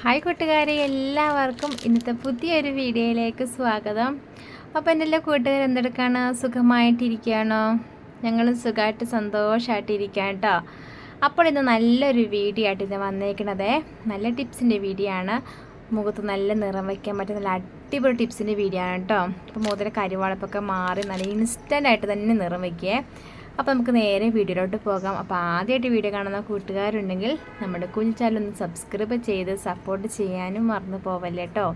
Hi കൂട്ടുകാരെ, എല്ലാവർക്കും ഇന്നത്തെ പുതിയൊരു വീഡിയോയിലേക്ക് സ്വാഗതം. അപ്പോൾ എൻ്റെ എല്ലാ കൂട്ടുകാരും എന്തെടുക്കാണ്? സുഖമായിട്ടിരിക്കുകയാണോ? ഞങ്ങളും സുഖമായിട്ട് സന്തോഷമായിട്ടിരിക്കാം കേട്ടോ. അപ്പോൾ ഇന്ന് നല്ലൊരു വീഡിയോ ആയിട്ട് ഇത് വന്നേക്കണതേ. നല്ല ടിപ്സിൻ്റെ വീഡിയോ ആണ്. മുഖത്ത് നല്ല നിറം വയ്ക്കാൻ പറ്റുന്ന നല്ല അടിപൊളി ടിപ്സിൻ്റെ വീഡിയോ ആണ് കേട്ടോ. അപ്പോൾ മുഖത്തിൻ്റെ കരിവാളിപ്പൊക്കെ മാറി നല്ല ഇൻസ്റ്റൻ്റായിട്ട് തന്നെ നിറം വയ്ക്കേ. അപ്പോൾ നമുക്ക് നേരെ വീഡിയോയിലോട്ട് പോകാം. അപ്പോൾ ആദ്യമായിട്ട് വീഡിയോ കാണുന്ന കൂട്ടുകാരുണ്ടെങ്കിൽ നമ്മുടെ കുഞ്ഞു ചാനൽ ഒന്ന് സബ്സ്ക്രൈബ് ചെയ്ത് സപ്പോർട്ട് ചെയ്യാനും മറന്നു പോവല്ലേ കേട്ടോ.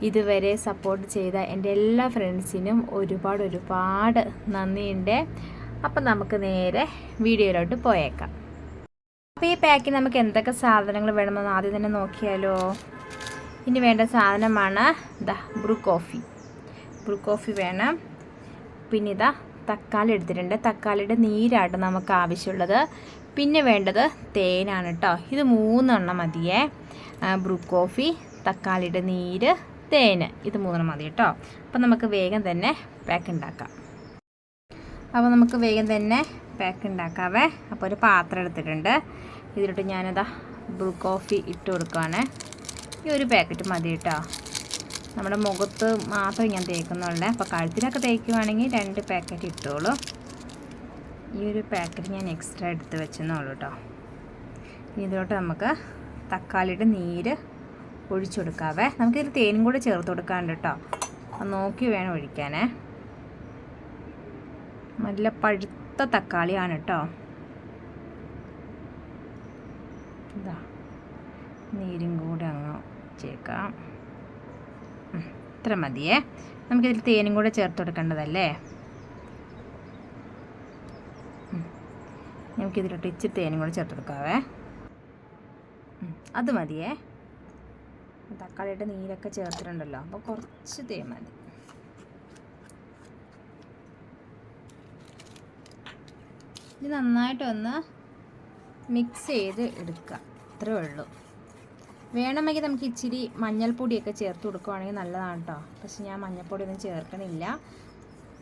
ഇതുവരെ സപ്പോർട്ട് ചെയ്ത എൻ്റെ എല്ലാ ഫ്രണ്ട്സിനും ഒരുപാട് നന്ദിയുണ്ട്. അപ്പം നമുക്ക് നേരെ വീഡിയോയിലോട്ട് പോയേക്കാം. അപ്പോൾ ഈ പാക്കിൽ നമുക്ക് എന്തൊക്കെ സാധനങ്ങൾ വേണമെന്ന് ആദ്യം തന്നെ നോക്കിയാലോ. ഇനി വേണ്ട സാധനമാണ് ബ്രൂ കോഫി വേണം. പിന്നെ തക്കാളി എടുത്തിട്ടുണ്ട്. തക്കാളിയുടെ നീരാണ് നമുക്ക് ആവശ്യമുള്ളത്. പിന്നെ വേണ്ടത് തേനാണ് കേട്ടോ. ഇത് 3 മതിയേ. ബ്രൂ കോഫി, തക്കാളിയുടെ നീര്, തേന്, ഇത് 3 മതി കേട്ടോ. അപ്പം നമുക്ക് വേഗം തന്നെ പാക്ക് ഉണ്ടാക്കാം. ഉണ്ടാക്കാവേ. അപ്പോൾ ഒരു പാത്രം എടുത്തിട്ടുണ്ട്. ഇതിലോട്ട് ഞാനിതാ ബ്രൂ കോഫി ഇട്ട് കൊടുക്കുവാണ്. ഈ ഒരു പാക്കറ്റ് മതി കേട്ടോ. നമ്മുടെ മുഖത്ത് മാത്രമേ ഞാൻ തേക്കുന്നുള്ളൂ. അപ്പോൾ കഴുത്തിനൊക്കെ തേക്കുവാണെങ്കിൽ 2 പാക്കറ്റ് ഇട്ടോളൂ. ഈ ഒരു പാക്കറ്റ് ഞാൻ എക്സ്ട്രാ എടുത്ത് വെച്ചെന്നുള്ളൂ കേട്ടോ. ഇതിലോട്ട് നമുക്ക് തക്കാളിയുടെ നീര് ഒഴിച്ചു കൊടുക്കാവേ. നമുക്കിതിൽ തേനും കൂടെ ചേർത്ത് കൊടുക്കാണ്ട് കേട്ടോ. അത് നോക്കി വേണം ഒഴിക്കാനേ. നല്ല പഴുത്ത തക്കാളിയാണ് കേട്ടോ. നീരും കൂടെ അങ്ങ് ചേക്കാം. ഇത്ര മതിയേ. നമുക്കിതിൽ തേനും കൂടെ ചേർത്ത് കൊടുക്കേണ്ടതല്ലേ. നമുക്കിതിലോട്ട് ഇച്ചിരി തേനും കൂടെ ചേർത്ത് കൊടുക്കാവേ. അത് മതിയേ. തക്കാളിയുടെ നീരൊക്കെ ചേർത്തിട്ടുണ്ടല്ലോ, അപ്പോൾ കുറച്ച് തേൻ മതി. ഇത് നന്നായിട്ടൊന്ന് മിക്സ് ചെയ്ത് എടുക്കുക. അത്രേ ഉള്ളൂ. വേണമെങ്കിൽ നമുക്ക് ഇച്ചിരി മഞ്ഞൾപ്പൊടിയൊക്കെ ചേർത്ത് കൊടുക്കുകയാണെങ്കിൽ നല്ലതാണ് കേട്ടോ. പക്ഷെ ഞാൻ മഞ്ഞൾപ്പൊടിയൊന്നും ചേർക്കണില്ല.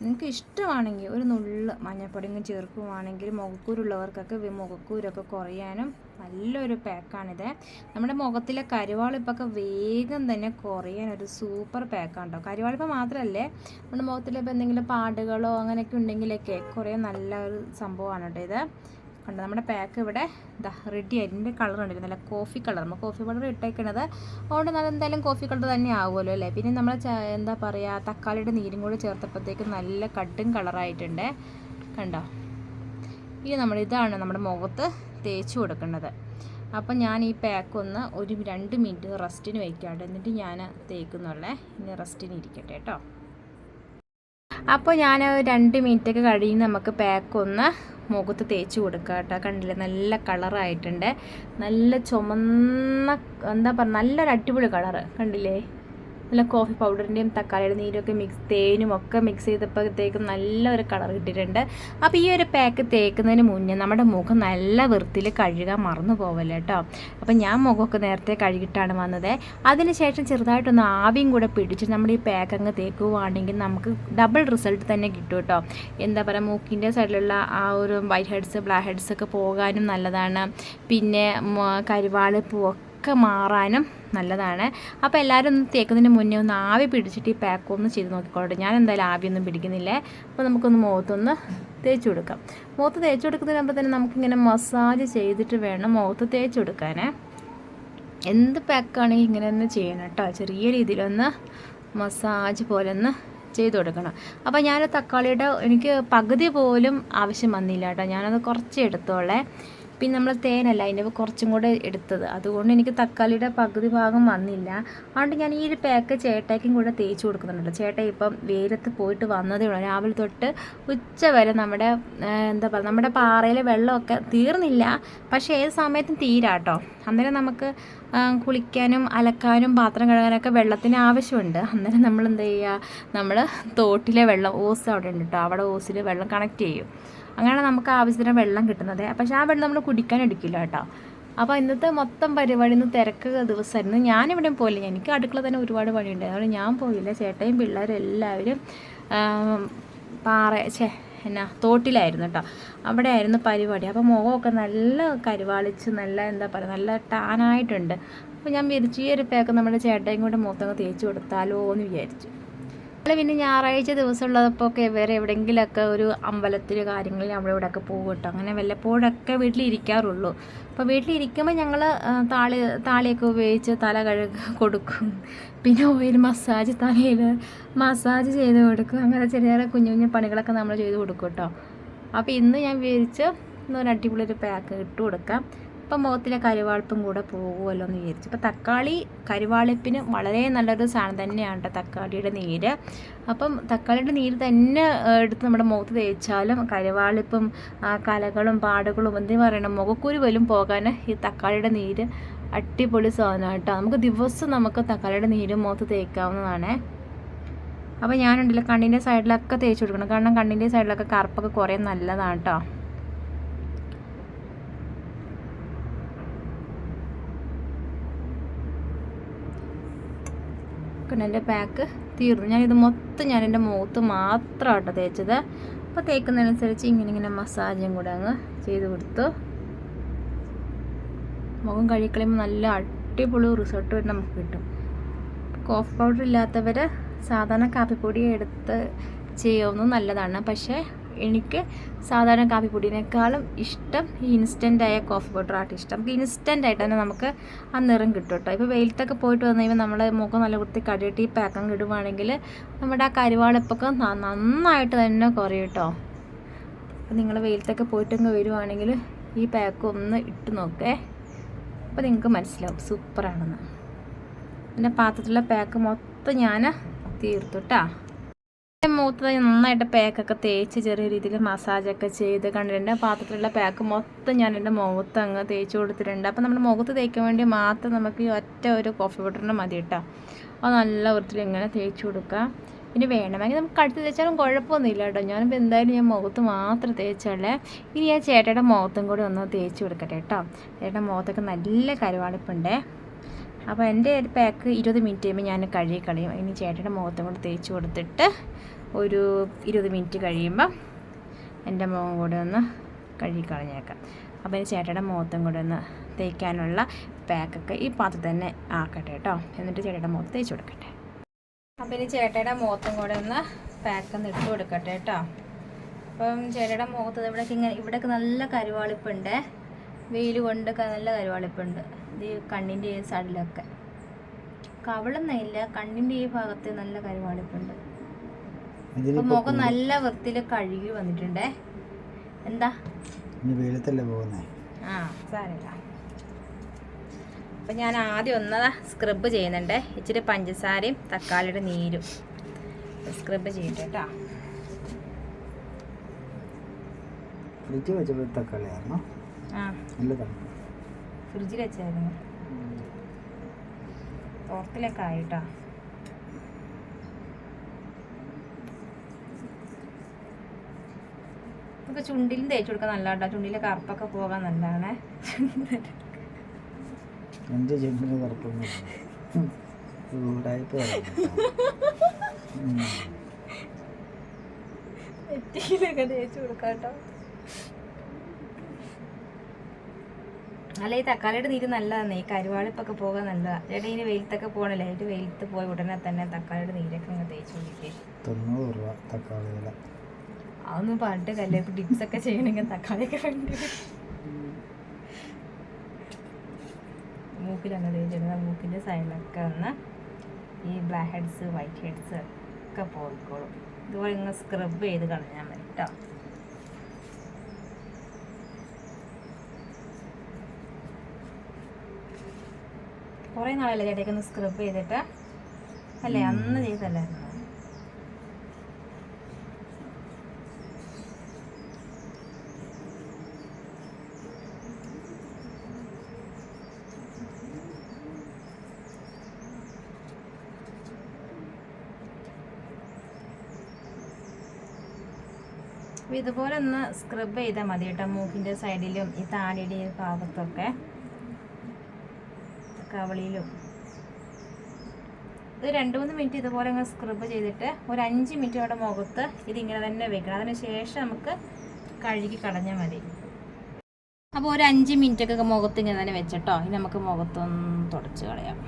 നിങ്ങൾക്ക് ഇഷ്ടമാണെങ്കിൽ ഒരു നുള്ള് മഞ്ഞൾപ്പൊടിയും ചേർക്കുവാണെങ്കിൽ മുഖക്കൂരുള്ളവർക്കൊക്കെ മുഖക്കൂരൊക്കെ കുറയാനും നല്ലൊരു പാക്കാണിത്. നമ്മുടെ മുഖത്തിലെ കരിവാളിപ്പൊക്കെ വേഗം തന്നെ കുറയാൻ ഒരു സൂപ്പർ പാക്കാണ് കേട്ടോ. കരിവാളിപ്പം മാത്രമല്ലേ, നമ്മുടെ മുഖത്തിലിപ്പോൾ എന്തെങ്കിലും പാടുകളോ അങ്ങനെയൊക്കെ ഉണ്ടെങ്കിലൊക്കെ കുറേ നല്ലൊരു സംഭവമാണ് കേട്ടോ ഇത്. കണ്ടോ, നമ്മുടെ പാക്ക് ഇവിടെ റെഡി ആയി. ഇതിൻ്റെ കളർ ഉണ്ട്, നല്ല കോഫി കളർ. നമ്മൾ കോഫി പൗഡർ ഇട്ടേക്കണത് അതുകൊണ്ട് നല്ല എന്തായാലും കോഫി കളർ തന്നെ ആവുമല്ലോ അല്ലേ. പിന്നെ നമ്മൾ എന്താ പറയുക, തക്കാളിയുടെ നീരും കൂടി ചേർത്തപ്പോഴത്തേക്കും നല്ല കട്ടും കളറായിട്ടുണ്ട്. കണ്ടോ, ഇനി ഇതാണ് നമ്മുടെ മുഖത്ത് തേച്ച് കൊടുക്കേണ്ടത്. അപ്പം ഞാൻ ഈ പാക്ക് ഒന്ന് ഒരു 2 മിനിറ്റ് റെസ്റ്റിന് വയ്ക്കാണ്ട്, എന്നിട്ട് ഞാൻ തേക്കുന്നുള്ളേ. ഇനി റെസ്റ്റിന് ഇരിക്കട്ടെ കേട്ടോ. അപ്പോൾ ഞാൻ 2 മിനിറ്റൊക്കെ കഴിഞ്ഞ് നമുക്ക് പാക്ക് ഒന്ന് മുഖത്ത് തേച്ച് കൊടുക്കുക കേട്ടോ. കണ്ടില്ലേ, നല്ല കളറായിട്ടുണ്ട്. നല്ല ചുമന്ന എന്താ പറയുക, നല്ലൊരു അടിപൊളി കളറ് കണ്ടില്ലേ. നല്ല കോഫി പൗഡറിൻ്റെയും തക്കാളിയുടെ നീരൊക്കെ തേനും ഒക്കെ മിക്സ് ചെയ്തപ്പോഴത്തേക്കും നല്ലൊരു കളർ കിട്ടിയിട്ടുണ്ട്. അപ്പോൾ ഈ ഒരു പാക്ക് തേക്കുന്നതിന് മുന്നേ നമ്മുടെ മുഖം നല്ല വൃത്തിയിൽ കഴുകാൻ മറന്നു പോവല്ലേ കേട്ടോ. അപ്പോൾ ഞാൻ മുഖമൊക്കെ നേരത്തെ കഴുകിയിട്ടാണ് വന്നത്. അതിനുശേഷം ചെറുതായിട്ടൊന്ന് ആവിയും കൂടെ പിടിച്ച് നമ്മുടെ ഈ പാക്ക് അങ്ങ് തേക്കുവാണെങ്കിൽ നമുക്ക് ഡബിൾ റിസൾട്ട് തന്നെ കിട്ടും കേട്ടോ. എന്താ പറയുക, മൂക്കിൻ്റെ സൈഡിലുള്ള ആ ഒരു വൈറ്റ് ഹെഡ്സ് ബ്ലാക്ക് ഹെഡ്സ് ഒക്കെ പോകാനും നല്ലതാണ്. പിന്നെ കരിവാള് ഒക്കെ മാറാനും നല്ലതാണ്. അപ്പോൾ എല്ലാവരും ഒന്ന് തേക്കുന്നതിന് മുന്നേ ഒന്ന് ആവി പിടിച്ചിട്ട് ഈ പാക്ക് ഒന്ന് ചെയ്ത് നോക്കിക്കോട്ടെ. ഞാൻ എന്തായാലും ആവിയൊന്നും പിടിക്കുന്നില്ലേ. അപ്പോൾ നമുക്കൊന്ന് മുഖത്തൊന്ന് തേച്ച് കൊടുക്കാം. മുഖത്ത് തേച്ച് കൊടുക്കുന്നതിന് തന്നെ നമുക്കിങ്ങനെ മസാജ് ചെയ്തിട്ട് വേണം മുഖത്ത് തേച്ച് കൊടുക്കാനേ. എന്ത് പാക്കാണെങ്കിൽ ഇങ്ങനെ തന്നെ ചെയ്യണം കേട്ടോ. ചെറിയ രീതിയിലൊന്ന് മസാജ് പോലെ ഒന്ന് ചെയ്ത് കൊടുക്കണം. അപ്പോൾ ഞാൻ തക്കാളിയുടെ എനിക്ക് പകുതി പോലും ആവശ്യം വന്നില്ല കേട്ടോ. ഞാനത് കുറച്ച് എടുത്തോളേ. പിന്നെ നമ്മൾ തേനല്ല അതിൻ്റെ കുറച്ചും കൂടെ എടുത്തത്, അതുകൊണ്ട് എനിക്ക് തക്കാളിയുടെ പകുതി ഭാഗം വന്നില്ല. അതുകൊണ്ട് ഞാൻ ഈ ഒരു പാക്ക് ചേട്ടയ്ക്കും കൂടെ തേച്ച് കൊടുക്കുന്നുണ്ടല്ലോ. ചേട്ടായി ഇപ്പം വെയിലത്ത് പോയിട്ട് വന്നതേ ഉള്ളൂ. രാവിലെ തൊട്ട് ഉച്ച വരെ നമ്മുടെ എന്താ പറയുക, നമ്മുടെ പാറയിലെ വെള്ളമൊക്കെ തീർന്നില്ല, പക്ഷേ ഏത് സമയത്തും തീരാട്ടോ. അന്നേരം നമുക്ക് കുളിക്കാനും അലക്കാനും പാത്രം കഴുകാനൊക്കെ വെള്ളത്തിന് ആവശ്യമുണ്ട്. അന്നേരം നമ്മൾ എന്താ ചെയ്യുക, നമ്മൾ തോട്ടിലെ വെള്ളം ഓസ് അവിടെ ഉണ്ട് കേട്ടോ, അവിടെ ഓസിൽ വെള്ളം കണക്ട് ചെയ്യും. അങ്ങനെ നമുക്ക് ആവശ്യത്തിന് വെള്ളം കിട്ടുന്നത്. പക്ഷേ ആ വെള്ളം നമ്മൾ കുടിക്കാൻ എടുക്കില്ല കേട്ടോ. അപ്പോൾ ഇന്നത്തെ മൊത്തം പരിപാടി ഇന്ന് തിരക്ക് ദിവസമായിരുന്നു. ഞാനിവിടെയും പോയില്ല, എനിക്ക് അടുക്കള തന്നെ ഒരുപാട് പണിയുണ്ട്, അതുകൊണ്ട് ഞാൻ പോയില്ല. ചേട്ടയും പിള്ളേരും എല്ലാവരും തോട്ടിലായിരുന്നു കേട്ടോ. അവിടെ ആയിരുന്നു പരിപാടി. അപ്പോൾ മുഖമൊക്കെ നല്ല കരുവാളിച്ച് നല്ല എന്താ പറയുക, നല്ല ടാനായിട്ടുണ്ട്. അപ്പോൾ ഞാൻ വിരിച്ച് ഈ ഒരു പാക്ക് നമ്മുടെ ചേട്ടയും കൂടെ മുഖത്തൊക്കെ തേച്ച് കൊടുത്താലോ എന്ന് വിചാരിച്ചു. പിന്നെ ഞായറാഴ്ച ദിവസം ഉള്ളപ്പോൾ ഒക്കെ വേറെ എവിടെയെങ്കിലുമൊക്കെ ഒരു അമ്പലത്തിൽ കാര്യങ്ങളിൽ അവിടെ ഇവിടെയൊക്കെ പോകും കേട്ടോ. അങ്ങനെ വല്ലപ്പോഴൊക്കെ വീട്ടിലിരിക്കാറുള്ളൂ. അപ്പോൾ വീട്ടിലിരിക്കുമ്പോൾ ഞങ്ങൾ താളിയൊക്കെ ഉപയോഗിച്ച് തല കൊടുക്കും. പിന്നെ ഓയിൽ മസാജ്, തലയിൽ മസാജ് ചെയ്ത് കൊടുക്കും. അങ്ങനെ ചെറിയ ചെറിയ കുഞ്ഞു കുഞ്ഞു പണികളൊക്കെ നമ്മൾ ചെയ്ത് കൊടുക്കും കേട്ടോ. അപ്പോൾ ഇന്ന് ഞാൻ വിചാരിച്ച് ഇന്നൊരു അടിപൊളിയൊരു പാക്ക് ഇട്ട് കൊടുക്കാം. അപ്പം മുഖത്തിലെ കരിവാളിപ്പും കൂടെ പോകുമല്ലോ എന്ന് വിചാരിച്ചു. അപ്പോൾ തക്കാളി കരിവാളിപ്പിന് വളരെ നല്ലൊരു സാധനം തന്നെയാണ് കേട്ടോ തക്കാളിയുടെ നീര്. അപ്പം തക്കാളിയുടെ നീര് തന്നെ എടുത്ത് നമ്മുടെ മുഖത്ത് തേച്ചാലും കരിവാളിപ്പും കലകളും പാടുകളും എന്ത് പറയണം മുഖക്കുരു പോലും പോകാൻ ഈ തക്കാളിയുടെ നീര് അടിപൊളി സാധനമാണ് കേട്ടോ. നമുക്ക് തക്കാളിയുടെ നീര് മുഖത്ത് തേക്കാവുന്നതാണ്. അപ്പോൾ ഞാനുണ്ടല്ലോ കണ്ണിൻ്റെ സൈഡിലൊക്കെ തേച്ച് കൊടുക്കണം. കാരണം കണ്ണിൻ്റെ സൈഡിലൊക്കെ കറുപ്പൊക്കെ കുറേ നല്ലതാണ് കേട്ടോ. കണ്ണിൻ്റെ പാക്ക് തീർന്നു. ഞാനിത് മൊത്തം എൻ്റെ മുഖത്ത് മാത്രമാട്ടോ തേച്ചത്. അപ്പോൾ തേക്കുന്നതിനനുസരിച്ച് ഇങ്ങനെ മസാജും കൂടെ അങ്ങ് ചെയ്ത് കൊടുത്തു. മുഖം കഴുകിക്കളയുമ്പോൾ നല്ല അടിപൊളി റിസൾട്ട് നമുക്ക് കിട്ടും. കോഫി പൗഡർ ഇല്ലാത്തവർ സാധാരണ കാപ്പിപ്പൊടി എടുത്ത് ചെയ്യാവുന്നത് നല്ലതാണ്. പക്ഷേ എനിക്ക് സാധാരണ കാപ്പിപ്പൊടിയേക്കാളും ഇഷ്ടം ഈ ഇൻസ്റ്റൻ്റായ കോഫി പൗഡറായിട്ട് ഇഷ്ടം. നമുക്ക് ഇൻസ്റ്റൻ്റായിട്ട് തന്നെ നമുക്ക് ആ നിറം കിട്ടും കേട്ടോ. ഇപ്പോൾ വെയിലത്തൊക്കെ പോയിട്ട് വന്നു കഴിയുമ്പോൾ നമ്മൾ മുഖം നല്ല വൃത്തി കടിയിട്ട് ഈ പാക്കം ഇടുവാണെങ്കിൽ നമ്മുടെ ആ കരിവാളിപ്പൊക്കെ നന്നായിട്ട് തന്നെ കുറയും കേട്ടോ. അപ്പോൾ നിങ്ങൾ വെയിലത്തൊക്കെ പോയിട്ടങ്ങ് വരുവാണെങ്കിൽ ഈ പാക്ക് ഒന്ന് ഇട്ട് നോക്കേ. അപ്പോൾ നിങ്ങൾക്ക് മനസ്സിലാവും സൂപ്പറാണെന്ന്. പിന്നെ പാത്രത്തിലുള്ള പാക്ക് മൊത്തം ഞാൻ തീർത്തു കേട്ടോ. മുഖത്ത് നന്നായിട്ട് പാക്കൊക്കെ തേച്ച് ചെറിയ രീതിയിൽ മസാജൊക്കെ ചെയ്ത് കണ്ടിട്ടുണ്ട്. പാത്രത്തിലുള്ള പാക്ക് മൊത്തം ഞാൻ എൻ്റെ മുഖത്ത് അങ്ങ് തേച്ച് കൊടുത്തിട്ടുണ്ട്. അപ്പോൾ നമ്മുടെ മുഖത്ത് തേക്കാൻ വേണ്ടി മാത്രം നമുക്ക് ഈ ഒറ്റ ഒരു കോഫി പൗഡറിന് മതി കേട്ടോ. അത് നല്ല വൃത്തിയിൽ ഇങ്ങനെ തേച്ച് കൊടുക്കാം. ഇനി വേണമെങ്കിൽ നമുക്ക് കഴുത്ത് തേച്ചാലും കുഴപ്പമൊന്നുമില്ല കേട്ടോ. ഞാനിപ്പോൾ എന്തായാലും ഞാൻ മുഖത്ത് മാത്രം തേച്ചല്ലേ. ഇനി ഞാൻ ചേട്ടയുടെ മുഖത്തും കൂടി ഒന്ന് തേച്ച് കൊടുക്കട്ടെ കേട്ടോ. ചേട്ടൻ്റെ മുഖത്തൊക്കെ നല്ല കരുവാളിപ്പുണ്ടേ. അപ്പോൾ എൻ്റെ ഒരു പാക്ക് 20 മിനിറ്റ് കഴിയുമ്പോൾ ഞാൻ കഴുകി കളയും. ഇനി ചേട്ടൻ്റെ മുഖത്തും കൂടി തേച്ച് കൊടുത്തിട്ട് ഒരു 20 മിനിറ്റ് കഴിയുമ്പം എൻ്റെ മുഖം കൂടെ ഒന്ന് കഴുകി കളഞ്ഞേക്കാം. അപ്പോൾ ഇനി ചേട്ടയുടെ മുഖത്തും കൂടെ ഒന്ന് തേക്കാനുള്ള പാക്കൊക്കെ ഈ പാത്രത്തിൽ തന്നെ ആക്കട്ടെ കേട്ടോ. എന്നിട്ട് ചേട്ടയുടെ മുഖത്ത് തേച്ച് കൊടുക്കട്ടെ. അപ്പോൾ ഇനി ചേട്ടയുടെ മുഖത്തും കൂടെ ഒന്ന് പാക്കൊന്ന് ഇട്ട് കൊടുക്കട്ടെ കേട്ടോ. അപ്പം ചേട്ടയുടെ മുഖത്ത് ഇവിടെയൊക്കെ നല്ല കരുവാളിപ്പുണ്ട്. വെയിൽ കൊണ്ട് നല്ല കരുവാളിപ്പുണ്ട്. ഇത് കണ്ണിൻ്റെ ഈ സൈഡിലൊക്കെ കവിളൊന്നുമില്ല, കണ്ണിൻ്റെ ഈ ഭാഗത്ത് നല്ല കരുവാളിപ്പുണ്ട്. അപ്പം മുഖം നല്ല വൃത്തിയിൽ കഴുകി വന്നിട്ടുണ്ടേ. എന്താ വെയിലത്തല്ലേ പോകുന്നേ? ആ സാരമില്ല. അപ്പം ഞാൻ ആദ്യം ഒന്നതാ സ്ക്രബ് ചെയ്യുന്നുണ്ട്. ഇച്ചിരി പഞ്ചസാരയും തക്കാളിയുടെ നീരും സ്ക്രബ് ചെയ്യട്ടെ കേട്ടോ. ഫ്രിഡ്ജ് വെച്ചപ്പോൾ തക്കാളിയാണോ? ആ നല്ലതാണ്. ഫ്രിഡ്ജിൽ വെച്ചായിരുന്നു. തോർത്തിലൊക്കെ ആയിട്ടോ. നമുക്ക് ചുണ്ടിലും തേച്ച് കൊടുക്കാൻ നല്ലതാട്ടോ. ചുണ്ടിലെ കറുപ്പൊക്കെ പോകാൻ നല്ലതാണ്. എൻ്റെ ചുണ്ടിന് കറുപ്പൊന്നും തേച്ച് കൊടുക്കാട്ടോ. അല്ല ഈ തക്കാളിയുടെ നീര് നല്ലതാണ്. ഈ കരുവാളിപ്പൊക്കെ പോകാൻ നല്ലതാണ്. ചേട്ടാ ഇനി വെയിലത്തൊക്കെ പോകണല്ലേ. അതിൻ്റെ വെയിലത്ത് പോയി ഉടനെ തന്നെ തക്കാളിയുടെ നീരൊക്കെ അങ്ങ് തേച്ച് കൊടുക്കേ. 90 രൂപ തക്കാളി വില. അതൊന്നും പറഞ്ഞിട്ട് കല്യാണം ടിപ്സൊക്കെ ചെയ്യണമെങ്കിൽ തക്കാളിയൊക്കെ വേണ്ടി. മൂക്കിലങ്ങ് തേച്ചിരുന്ന മൂക്കിൻ്റെ സൈഡിലൊക്കെ ഒന്ന് ഈ ബ്ലാക്ക് ഹെഡ്സ് വൈറ്റ് ഹെഡ്സ് ഒക്കെ പോയിക്കോളും. ഇതുപോലെ ഇങ്ങനെ സ്ക്രബ് ചെയ്ത് കളഞ്ഞാൽ മതി കേട്ടോ. കുറേ നാളല്ലേ ചേട്ടേക്കൊന്ന് സ്ക്രബ് ചെയ്തിട്ട് അല്ലേ? അന്ന് ചെയ്തല്ലായിരുന്നു. അപ്പോൾ ഇതുപോലെ ഒന്ന് സ്ക്രബ് ചെയ്താൽ മതി കേട്ടോ. മൂക്കിൻ്റെ സൈഡിലും ഈ താടിയുടെ ഈ ഭാഗത്തൊക്കെ കവളിയിലും ഇത് 2-3 മിനിറ്റ് ഇതുപോലെ അങ്ങ് സ്ക്രബ് ചെയ്തിട്ട് ഒരു 5 മിനിറ്റ് അവിടെ മുഖത്ത് ഇതിങ്ങനെ തന്നെ വെക്കണം. അതിന് ശേഷം നമുക്ക് കഴുകി കളഞ്ഞാൽ മതി. അപ്പോൾ ഒരു 5 മിനിറ്റൊക്കെ മുഖത്ത് ഇങ്ങനെ തന്നെ വെച്ചിട്ടോ. ഇനി നമുക്ക് മുഖത്തൊന്ന് തുടച്ച് കളയാം.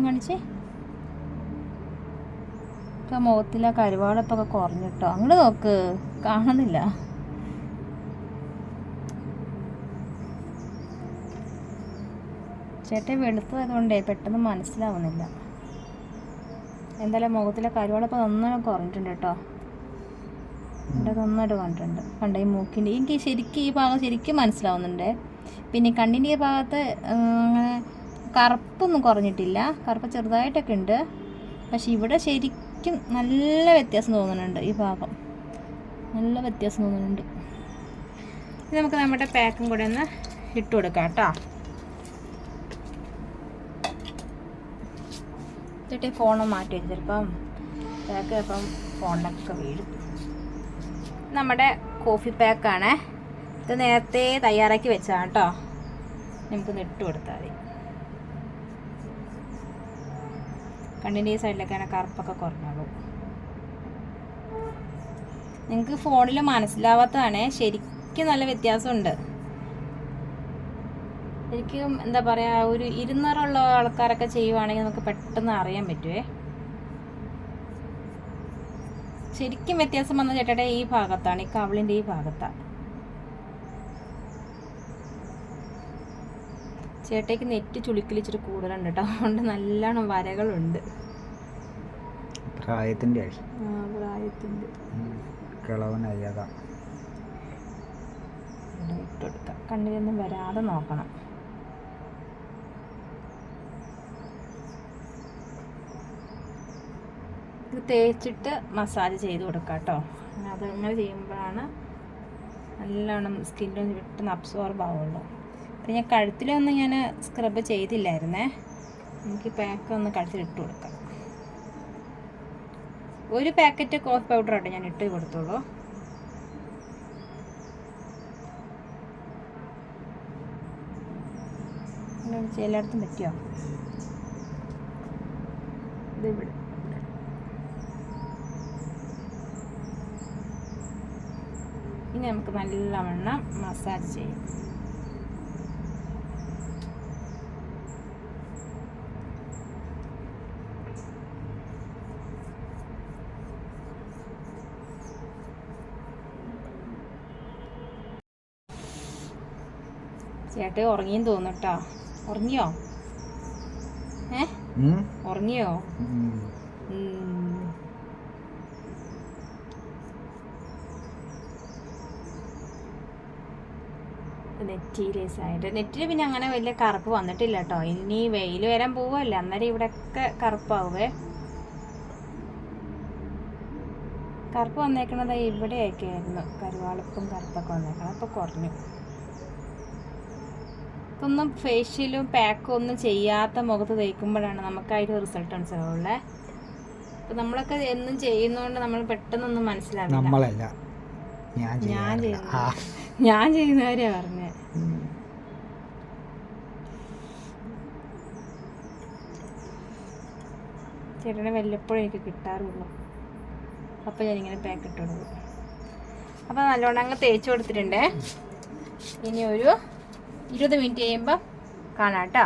കാണിച്ചേ ഇപ്പം മുഖത്തിലെ കരുവാടപ്പൊക്കെ കുറഞ്ഞിട്ടോ. അങ്ങോട്ട് നോക്ക്, കാണുന്നില്ല. ചേട്ടൻ വെളുത്തതുകൊണ്ടേ പെട്ടെന്ന് മനസ്സിലാവുന്നില്ല. എന്തായാലും മുഖത്തിലെ കരുവാടൊപ്പം നന്നായി കുറഞ്ഞിട്ടുണ്ട് കേട്ടോ. ഇവിടെ നന്നായിട്ട് കണ്ടിട്ടുണ്ട്. കണ്ട ഈ മൂക്കിൻ്റെ എനിക്ക് ശരിക്കും ഈ ഭാഗം ശരിക്കും മനസ്സിലാവുന്നുണ്ട്. പിന്നെ കണ്ണിൻ്റെ ഈ ഭാഗത്ത് അങ്ങനെ കറുപ്പൊന്നും കുറഞ്ഞിട്ടില്ല. കറുപ്പ് ചെറുതായിട്ടൊക്കെ ഉണ്ട്. പക്ഷെ ഇവിടെ ശരിക്കും നല്ല വ്യത്യാസം തോന്നുന്നുണ്ട്. ഈ ഭാഗം നല്ല വ്യത്യാസം തോന്നുന്നുണ്ട്. ഇനി നമുക്ക് നമ്മുടെ പാക്കും കൂടെ ഒന്ന് ഇട്ട് കൊടുക്കാം കേട്ടോ. എന്നിട്ട് ഫോണ് മാറ്റി വെച്ചു. ചിലപ്പം പാക്ക് ഇപ്പം ഫോണിലൊക്കെ വീഴും. നമ്മുടെ കോഫി പാക്കാണ് ഇത്. നേരത്തെ തയ്യാറാക്കി വെച്ചാണ് കേട്ടോ. നമുക്കൊന്ന് ഇട്ട് കൊടുത്താൽ മതി. കണ്ണിൻ്റെ ഈ സൈഡിലൊക്കെയാണ് കറുപ്പൊക്കെ കുറഞ്ഞോളൂ. നിങ്ങൾക്ക് ഫോണിൽ മനസ്സിലാവാത്തതാണ്. ശരിക്കും നല്ല വ്യത്യാസമുണ്ട്. ശരിക്കും എന്താ പറയുക, ഒരു ഇരുന്നറുള്ള ആൾക്കാരൊക്കെ ചെയ്യുവാണെങ്കിൽ നമുക്ക് പെട്ടെന്ന് അറിയാൻ പറ്റുമേ. ശരിക്കും വ്യത്യാസം വന്ന ചേട്ടയുടെ ഈ ഭാഗത്താണ്, ഈ കവിളിൻ്റെ ഈ ഭാഗത്താണ്. ചേട്ടയ്ക്ക് നെറ്റ് ചുളിക്കൽ ഇച്ചിരി കൂടുതലുണ്ട് കേട്ടോ. അതുകൊണ്ട് നല്ലോണം വരകളുണ്ട്. പ്രായത്തിൻ്റെ കിളവനായതാ. ഇട്ടെടുക്കാം. കണ്ണിലൊന്നും വരാതെ നോക്കണം. ഇത് തേച്ചിട്ട് മസാജ് ചെയ്ത് കൊടുക്കാം കേട്ടോ. അതങ്ങനെ ചെയ്യുമ്പോഴാണ് നല്ലോണം സ്കിന്നൊന്ന് വിട്ടൊന്ന് അബ്സോർബ് ആവുള്ളൂ. പിന്നെ ഞാൻ കഴുത്തിലൊന്നും ഞാൻ സ്ക്രബ് ചെയ്തില്ലായിരുന്നേ. എനിക്ക് പാക്ക് ഒന്ന് കഴുത്തിലിട്ട് കൊടുക്കാം. ഒരു പാക്കറ്റ് കോഫി പൗഡർ ആട്ടോ ഞാൻ ഇട്ട് കൊടുത്തോളൂ. എല്ലായിടത്തും പറ്റിയോ? ഇതിവിടെ ഇനി നമുക്ക് നല്ലവണ്ണം മസാജ് ചെയ്യാം. ചേട്ടൻ ഉറങ്ങിയെന്ന് തോന്നുട്ടോ. ഉറങ്ങിയോ? ഉറങ്ങിയോ? നെറ്റിയിലേസായിട്ട് നെറ്റിൽ പിന്നെ അങ്ങനെ വലിയ കറുപ്പ് വന്നിട്ടില്ല കേട്ടോ. ഇനി വെയിൽ വരാൻ പോവല്ലേ, അന്നേരം ഇവിടെയൊക്കെ കറുപ്പാവേ. കറുപ്പ് വന്നേക്കണത് ഇവിടെയൊക്കെ ആയിരുന്നു. കരുവാളിപ്പും കറുപ്പൊക്കെ വന്നേക്കണം. അപ്പോൾ കുറഞ്ഞു. ഇതൊന്നും ഫേഷ്യലും പാക്കും ഒന്നും ചെയ്യാത്ത മുഖത്ത് തേക്കുമ്പോഴാണ് നമുക്കായിട്ട് റിസൾട്ട് മനസ്സിലാവുള്ളേ. അപ്പം നമ്മളൊക്കെ എന്നും ചെയ്യുന്നതുകൊണ്ട് നമ്മൾ പെട്ടെന്നൊന്നും മനസ്സിലാവില്ല. ഞാൻ ചെയ്യുന്നവരെയാ പറഞ്ഞേ. ചേട്ടനെ വല്ലപ്പോഴും എനിക്ക് കിട്ടാറുള്ളൂ. അപ്പോൾ ഞാനിങ്ങനെ പാക്ക് ഇട്ട് കൊടുക്കും. അപ്പോൾ നല്ലോണം അങ്ങ് തേച്ച് കൊടുത്തിട്ടുണ്ടേ. ഇനി ഒരു 20 മിനിറ്റ് കഴിയുമ്പോൾ കാണാം കേട്ടോ.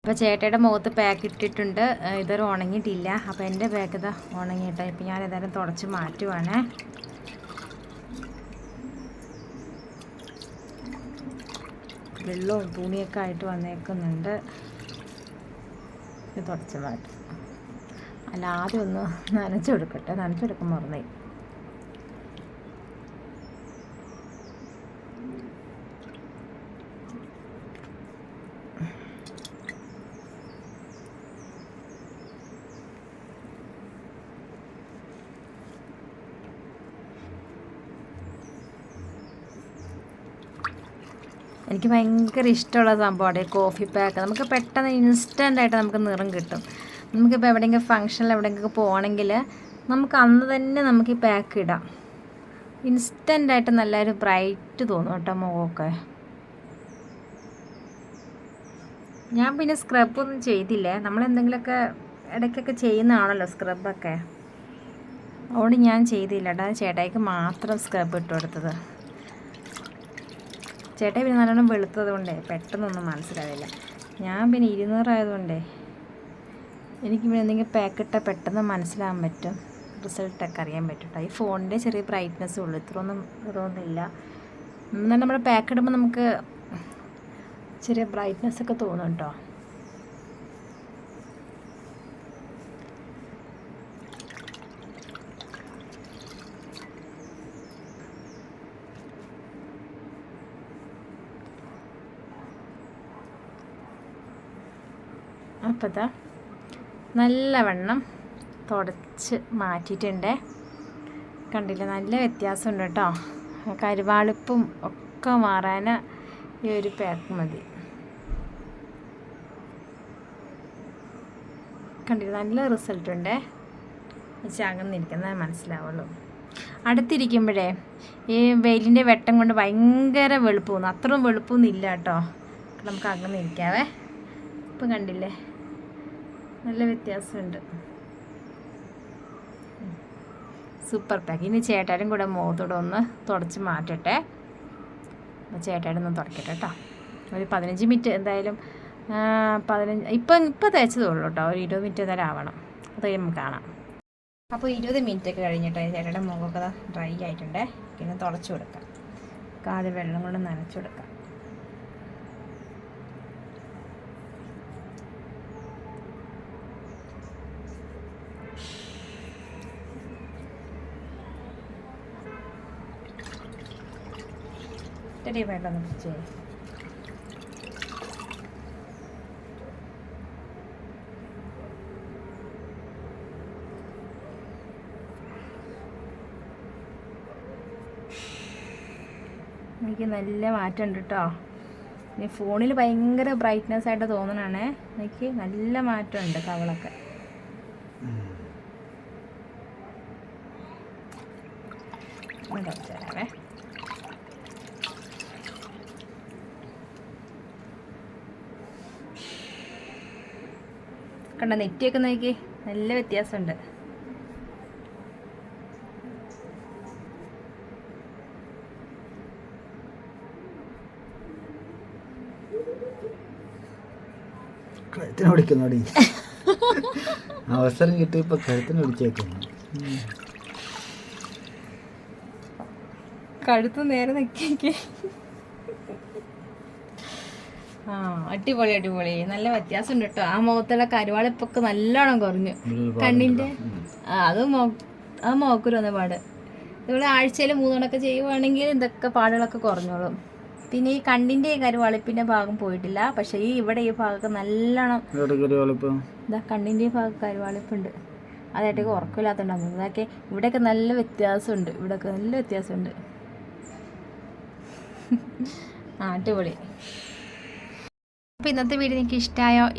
അപ്പോൾ ചേട്ടയുടെ മുഖത്ത് പാക്ക് ഇട്ടിട്ടുണ്ട്. ഇതൊരു ഉണങ്ങിയിട്ടില്ല. അപ്പോൾ എൻ്റെ പാക്ക് ഇതാ ഉണങ്ങിയിട്ടോ. ഇപ്പം ഞാൻ ഏതായാലും തുടച്ച് മാറ്റുവാണേ. വെള്ളവും തുണിയൊക്കെ ആയിട്ട് വന്നേക്കുന്നുണ്ട്. ഇത് തുടച്ച് മാറ്റും. അല്ല, ആദ്യം ഒന്ന് നനച്ചെടുക്കട്ടെ. നനച്ചെടുക്കാൻ മറന്നേ. എനിക്ക് ഭയങ്കര ഇഷ്ടമുള്ള സംഭവമാണ് കോഫി പാക്ക്. നമുക്ക് പെട്ടെന്ന് ഇൻസ്റ്റൻ്റായിട്ട് നമുക്ക് നിറം കിട്ടും. നമുക്കിപ്പോൾ എവിടെയെങ്കിലും ഫങ്ഷനിൽ എവിടെയെങ്കിലും പോകണമെങ്കിൽ നമുക്ക് അന്ന് തന്നെ നമുക്ക് ഈ പാക്ക് ഇടാം. ഇൻസ്റ്റൻ്റായിട്ട് നല്ലൊരു ബ്രൈറ്റ് തോന്നും കേട്ടോ മുഖമൊക്കെ. ഞാൻ പിന്നെ സ്ക്രബൊന്നും ചെയ്തില്ലേ, നമ്മളെന്തെങ്കിലുമൊക്കെ ഇടയ്ക്കൊക്കെ ചെയ്യുന്നതാണല്ലോ സ്ക്രബൊക്കെ. അതുകൊണ്ട് ഞാൻ ചെയ്തില്ല കേട്ടോ. ചേട്ടായിക്ക് മാത്രം സ്ക്രബ് ഇട്ട് കൊടുത്തത്. ചേട്ടായി പിന്നെ നല്ലോണം വെളുത്തത് കൊണ്ടേ പെട്ടെന്നൊന്നും മനസ്സിലാവില്ല. ഞാൻ പിന്നെ 200 ആയതുകൊണ്ടേ എനിക്ക് പിന്നെ എന്തെങ്കിലും പാക്കിട്ടാൽ പെട്ടെന്ന് മനസ്സിലാകാൻ പറ്റും, റിസൾട്ടൊക്കെ അറിയാൻ പറ്റും കേട്ടോ. ഈ ഫോണിൻ്റെ ചെറിയ ബ്രൈറ്റ്നസ്സേ ഉള്ളൂ, ഇതൊന്നുമില്ല. എന്നാൽ നമ്മൾ പാക്ക് ഇടുമ്പോൾ നമുക്ക് ചെറിയ ബ്രൈറ്റ്നസ്സൊക്കെ തോന്നും കേട്ടോ. അപ്പോൾ ഇതാ നല്ലവണ്ണം തുടച്ച് മാറ്റിയിട്ടുണ്ടേ. കണ്ടില്ല, നല്ല വ്യത്യാസമുണ്ട് കേട്ടോ. കരുവാളിപ്പും ഒക്കെ മാറാൻ ഈ ഒരു പാക്ക് മതി. കണ്ടില്ല, നല്ല റിസൾട്ട് ഉണ്ടേ. അകന്നിരിക്കുന്നത് മനസ്സിലാവുള്ളൂ. അടുത്തിരിക്കുമ്പോഴേ ഈ വെയിലിൻ്റെ വെട്ടം കൊണ്ട് ഭയങ്കര വെളുപ്പ് തോന്നും. അത്രയും വെളുപ്പൊന്നും ഇല്ല കേട്ടോ. നമുക്ക് അകന്നിരിക്കാവേ. ഇപ്പം കണ്ടില്ലേ, നല്ല വ്യത്യാസമുണ്ട്. Super pack. ഇനി ചേട്ടാനും കൂടെ മുഖത്തോടെ ഒന്ന് തുടച്ച് മാറ്റട്ടെ. അപ്പോൾ ചേട്ടാനും ഒന്ന് തുടക്കട്ടെ കേട്ടോ. ഒരു 15 മിനിറ്റ് എന്തായാലും 15 ഇപ്പം തേച്ചതേ ഉള്ളൂ കേട്ടോ. ഒരു 20 മിനിറ്റ് എന്തായാലും ആവണം. അത് നമുക്ക് കാണാം. അപ്പോൾ 20 മിനിറ്റ് ഒക്കെ കഴിഞ്ഞിട്ട് ചേട്ടയുടെ മുഖമൊക്കെ ഡ്രൈ ആയിട്ടുണ്ടേ. പിന്നെ തുടച്ചു കൊടുക്കാം. ആദ്യം വെള്ളം കൊണ്ട് നനച്ചു കൊടുക്കാം. ഇത്തിരി വെള്ളം പിടിച്ചേ. എനിക്ക് നല്ല മാറ്റമുണ്ട് കേട്ടോ. ഇനി ഫോണിൽ ഭയങ്കര ബ്രൈറ്റ്നെസ് ആയിട്ട് തോന്നണേ. എനിക്ക് നല്ല മാറ്റമുണ്ട് കവളൊക്കെ. തരാവേ. കണ്ട, നെറ്റിയൊക്കെ നോക്കി, നല്ല വ്യത്യാസമുണ്ട്. കഴുത്തിന് പിടിക്കുന്നോടി. അവസരം കിട്ടിയപ്പോൾ കഴുത്തിന് പിടിച്ചേക്കുന്നു. കഴുത്ത് നേരെ നിൽക്കി. ആ, അടിപൊളി അടിപൊളി. നല്ല വ്യത്യാസമുണ്ട് കേട്ടോ. ആ മുഖത്തുള്ള കരുവാളിപ്പൊക്കെ നല്ലോണം കുറഞ്ഞു. കണ്ണിൻ്റെ അത് മുഖക്കുരു വന്ന പാട്. ഇവിടെ ആഴ്ചയിൽ 3 തവണയൊക്കെ ചെയ്യുവാണെങ്കിൽ ഇതൊക്കെ പാടുകളൊക്കെ കുറഞ്ഞോളും. പിന്നെ ഈ കണ്ണിൻ്റെ കരുവാളിപ്പിൻ്റെ ഭാഗം പോയിട്ടില്ല. പക്ഷേ ഇവിടെ ഈ ഭാഗമൊക്കെ നല്ലോണം ഇതാ കണ്ണിൻ്റെ ഈ ഭാഗം കരുവാളിപ്പുണ്ട്. അതായിട്ടൊക്കെ ഉറക്കമില്ലാത്തതുണ്ടാകും. ഇതൊക്കെ ഇവിടെയൊക്കെ നല്ല വ്യത്യാസമുണ്ട്. ഇവിടെയൊക്കെ നല്ല വ്യത്യാസമുണ്ട്. അടിപൊളി. അപ്പോൾ ഇന്നത്തെ വീഡിയോ നിങ്ങൾക്ക്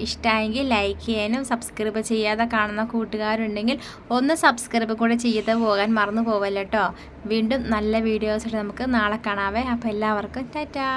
ഇഷ്ടമായെങ്കിൽ ലൈക്ക് ചെയ്യാനും സബ്സ്ക്രൈബ് ചെയ്യാതെ കാണുന്ന കൂട്ടുകാരുണ്ടെങ്കിൽ ഒന്ന് സബ്സ്ക്രൈബ് കൂടെ ചെയ്ത് പോകാൻ മറന്നു പോവല്ലോ കേട്ടോ. വീണ്ടും നല്ല വീഡിയോസായിട്ട് നമുക്ക് നാളെ കാണാവേ. അപ്പോൾ എല്ലാവർക്കും ടാറ്റാ.